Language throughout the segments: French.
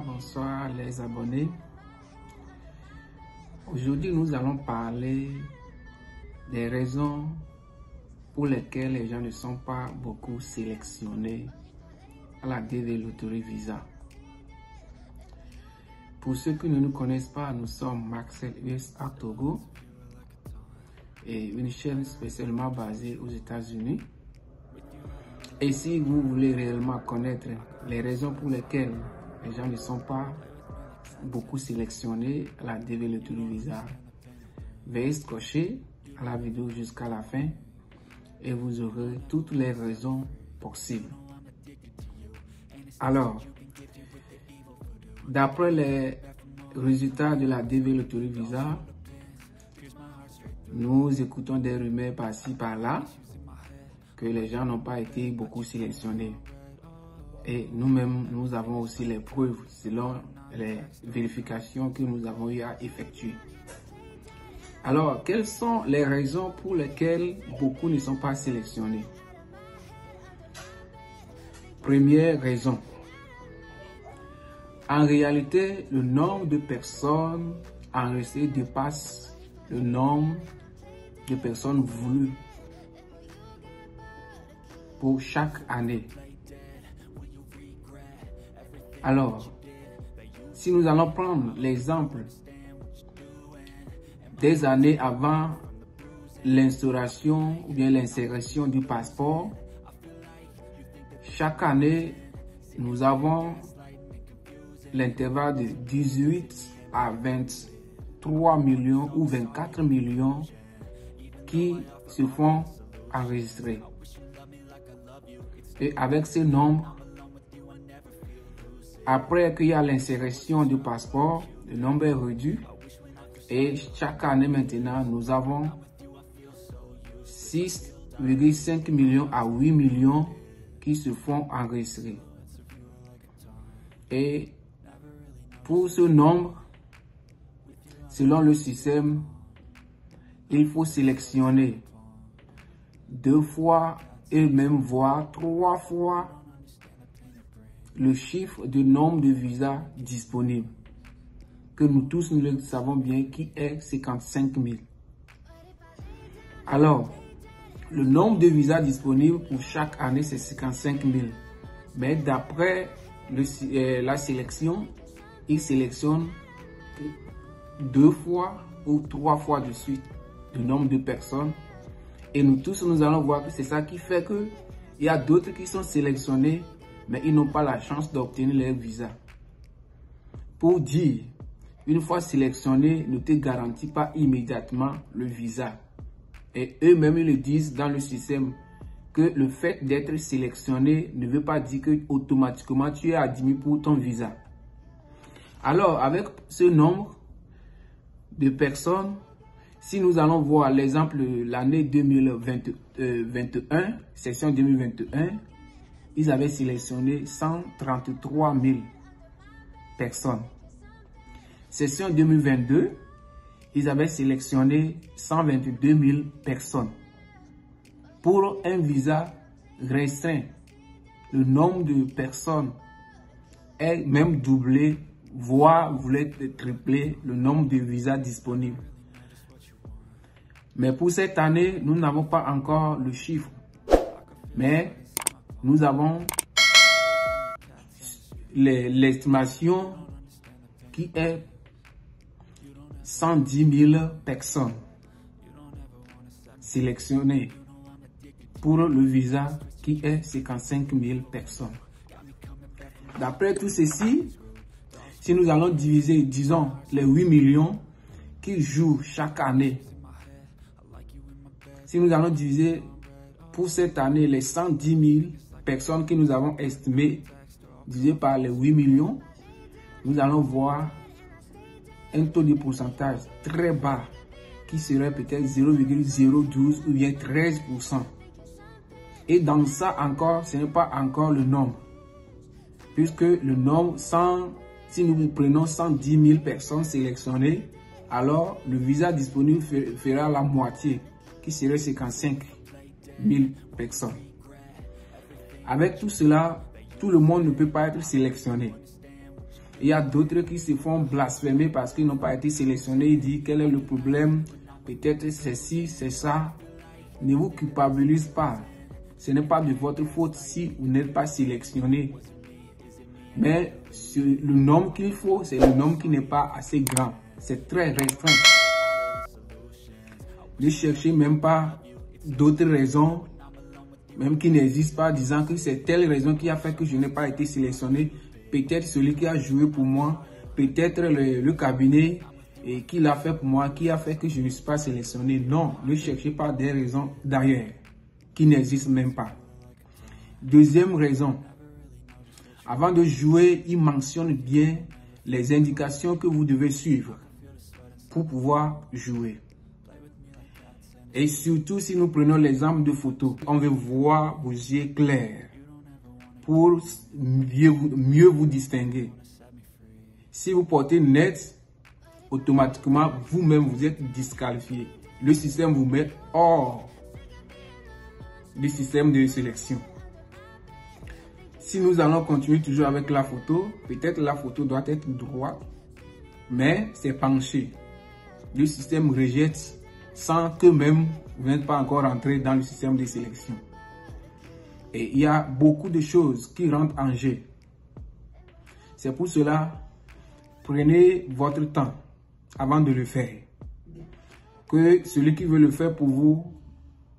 Bonsoir les abonnés. Aujourd'hui, nous allons parler des raisons pour lesquelles les gens ne sont pas beaucoup sélectionnés à la DV Loterie Visa. Pour ceux qui ne nous connaissent pas, nous sommes Maxel US à Togo et une chaîne spécialement basée aux États-Unis. Et si vous voulez réellement connaître les raisons pour lesquelles les gens ne sont pas beaucoup sélectionnés à la DV Loterie Visa, veuillez scotcher à la vidéo jusqu'à la fin et vous aurez toutes les raisons possibles. Alors, d'après les résultats de la DV Loterie Visa, nous écoutons des rumeurs par-ci par-là que les gens n'ont pas été beaucoup sélectionnés. Et nous-mêmes, nous avons aussi les preuves selon les vérifications que nous avons eu à effectuer. Alors, quelles sont les raisons pour lesquelles beaucoup ne sont pas sélectionnés? Première raison. En réalité, le nombre de personnes enregistrées dépasse le nombre de personnes voulues pour chaque année. Alors, si nous allons prendre l'exemple des années avant l'instauration ou bien l'insération du passeport, chaque année, nous avons l'intervalle de 18 à 23 millions ou 24 millions qui se font enregistrer. Et avec ce nombre, après qu'il y a l'insération du passeport, le nombre est réduit. Et chaque année maintenant, nous avons 6,5 millions à 8 millions qui se font enregistrer. Et pour ce nombre, selon le système, il faut sélectionner 2 fois et même voire 3 fois le chiffre de nombre de visas disponibles, que nous tous nous le savons bien, qui est 55 000. Alors, le nombre de visas disponibles pour chaque année, c'est 55 000. Mais d'après la sélection, il sélectionne 2 fois ou 3 fois de suite le nombre de personnes. Et nous tous, nous allons voir que c'est ça qui fait que il y a d'autres qui sont sélectionnés, mais ils n'ont pas la chance d'obtenir leur visa. Pour dire, une fois sélectionné, ne te garantit pas immédiatement le visa. Et eux-mêmes, ils le disent dans le système que le fait d'être sélectionné ne veut pas dire que automatiquement tu es admis pour ton visa. Alors, avec ce nombre de personnes, si nous allons voir l'exemple de l'année 2021, section 2021, ils avaient sélectionné 133 000 personnes. Session 2022, ils avaient sélectionné 122 000 personnes. Pour un visa restreint, le nombre de personnes est même doublé, voire voulait tripler le nombre de visas disponibles. Mais pour cette année, nous n'avons pas encore le chiffre. Mais nous avons l'estimation qui est 110 000 personnes sélectionnées pour le visa qui est 55 000 personnes. D'après tout ceci, si nous allons diviser, disons, les 8 millions qui jouent chaque année, si nous allons diviser pour cette année les 110 000 personnes que nous avons estimées, divisé par les 8 millions, nous allons voir un taux de pourcentage très bas qui serait peut-être 0,012 ou bien 13%. Et dans ça encore, ce n'est pas encore le nombre. Puisque le nombre, si nous prenons 110 000 personnes sélectionnées, alors le visa disponible fera la moitié, qui serait 55 000 personnes. Avec tout cela, tout le monde ne peut pas être sélectionné. Il y a d'autres qui se font blasphémer parce qu'ils n'ont pas été sélectionnés. Ils disent quel est le problème, peut-être c'est ci, c'est ça. Ne vous culpabilisez pas. Ce n'est pas de votre faute si vous n'êtes pas sélectionné. Mais le nombre qu'il faut, c'est le nombre qui n'est pas assez grand. C'est très restreint. Ne cherchez même pas d'autres raisons, même qui n'existent pas, disant que c'est telle raison qui a fait que je n'ai pas été sélectionné. Peut-être celui qui a joué pour moi, peut-être le cabinet qui l'a fait pour moi, qui a fait que je ne suis pas sélectionné. Non, ne cherchez pas des raisons d'ailleurs, qui n'existent même pas. Deuxième raison, avant de jouer, il mentionne bien les indications que vous devez suivre pour pouvoir jouer. Et surtout, si nous prenons l'exemple de photo, on veut voir vos yeux clairs pour mieux vous distinguer. Si vous portez net, automatiquement, vous-même, vous êtes disqualifié. Le système vous met hors du système de sélection. Si nous allons continuer toujours avec la photo, peut-être la photo doit être droite, mais c'est penché. Le système rejette sans que même vous n'êtes pas encore entré dans le système de sélection. Et il y a beaucoup de choses qui rentrent en jeu. C'est pour cela, prenez votre temps avant de le faire. Que celui qui veut le faire pour vous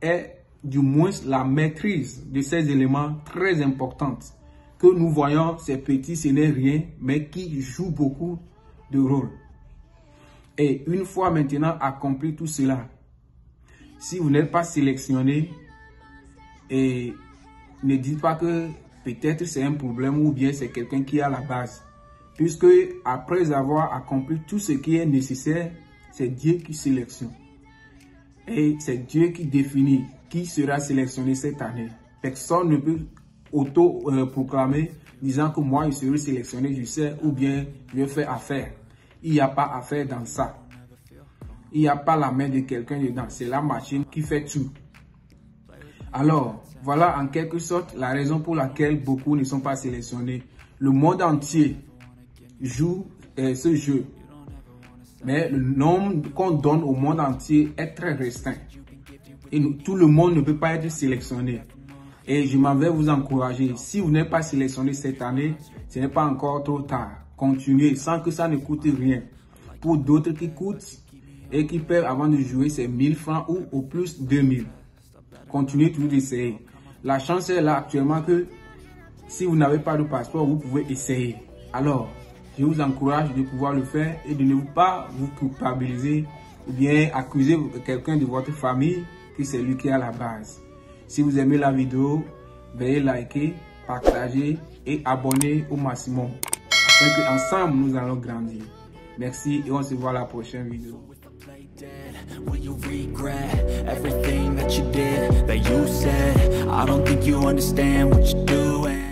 ait du moins la maîtrise de ces éléments très importants. Que nous voyons, ces petits, ce n'est rien, mais qui jouent beaucoup de rôle. Et une fois maintenant accompli tout cela, si vous n'êtes pas sélectionné, et ne dites pas que peut-être c'est un problème ou bien c'est quelqu'un qui est à la base. Puisque après avoir accompli tout ce qui est nécessaire, c'est Dieu qui sélectionne. Et c'est Dieu qui définit qui sera sélectionné cette année. Personne ne peut auto-proclamer disant que moi je serai sélectionné, je sais, ou bien je fais affaire. Il n'y a pas affaire dans ça. Il n'y a pas la main de quelqu'un dedans. C'est la machine qui fait tout. Alors, voilà en quelque sorte la raison pour laquelle beaucoup ne sont pas sélectionnés. Le monde entier joue ce jeu. Mais le nombre qu'on donne au monde entier est très restreint. Et tout le monde ne peut pas être sélectionné. Et je m'en vais vous encourager. Si vous n'êtes pas sélectionné cette année, ce n'est pas encore trop tard. Continuez sans que ça ne coûte rien. Pour d'autres qui coûtent et qui paient avant de jouer, c'est 1000 francs ou au plus 2000. Continuez toujours d'essayer. La chance est là actuellement que si vous n'avez pas de passeport, vous pouvez essayer. Alors, je vous encourage de pouvoir le faire et de ne pas vous culpabiliser ou bien accuser quelqu'un de votre famille que c'est lui qui est à la base. Si vous aimez la vidéo, veuillez liker, partager et abonner au maximum afin qu'ensemble nous allons grandir. Merci et on se voit à la prochaine vidéo. Will you regret everything that you did, that you said? I don't think you understand what you're doing.